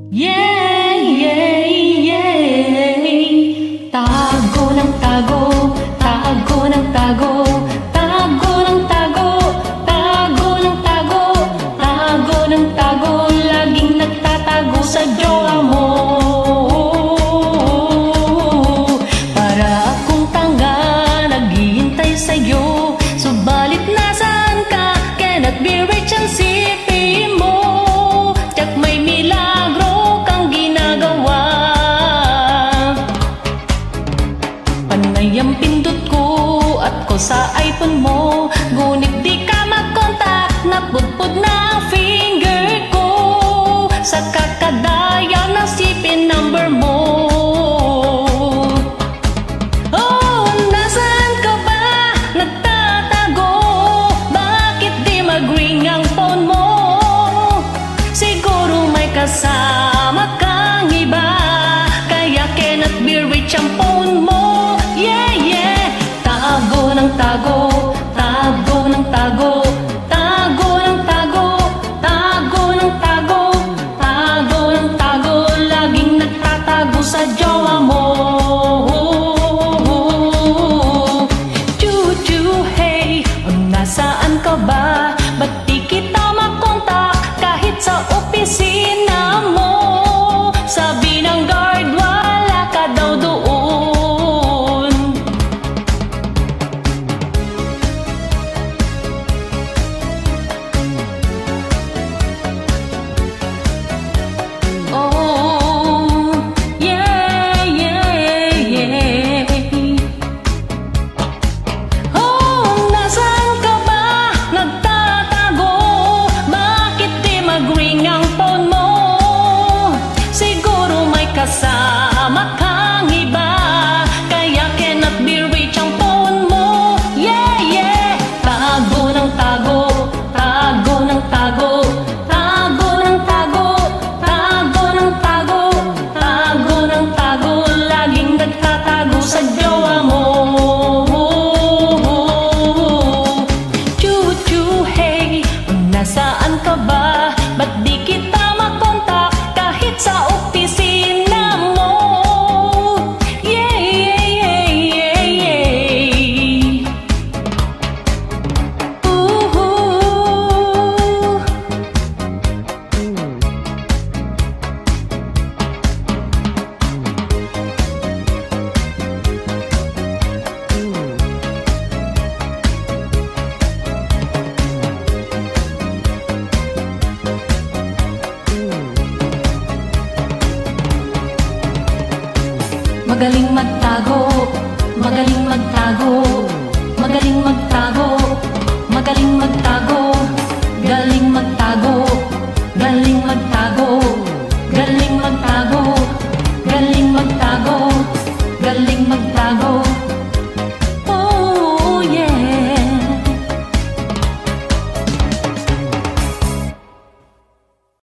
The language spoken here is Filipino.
Yeah, yeah, yeah. Tago ng tago, tago ng tago, tago ng tago, tago ng tago, tago ng tago, laging nagtatago sa jowa mo. Para akong tanga, naghihintay sa'yo, subalit nasaan ka? Cannot be reached ang sipi mo. Tiyak may milagro kang ginagawa. Panay ang pindot ko at ko sa iPhone mo, ngunit di ka makontak, napudpud na ang finger ko sa kakadaya ng sipi number mo. Oh, nasaan ka ba? Nagtatago, bakit di mag-ring ang phone mo? Siguro may kasama kang iba, kaya cannot be reached ang phone mo. Yeah, yeah. Tago ng tago, tago ng tago, tago ng tago, tago ng tago, tago ng tago, laging nagtatago sa jowa mo. Choo-choo, hey, nasaan ka ba? Ba't di kita makontak kahit sa opisina mo? Sabi ng guard, wala ka daw doon. Oh, yeah, yeah, yeah. Oh, nasaan ka ba? Nagtatago, bakit di mag-ring ang phone mo? Siguro may kasama kang iba, kaya cannot be reached ang phone mo. Yeah, yeah. Tago ng tago, tago ng tago, tago ng tago, tago ng tago, tago ng tago, laging nagtatago sa jowa mo. Choo-choo, hey, nasaan ka ba? Ba't di kita makontak kahit sa opisina mo? Yeah, yeah, yeah, yeah, yeah. Ooh. Magaling magtago, magaling magtago, magaling magtago, magaling magtago.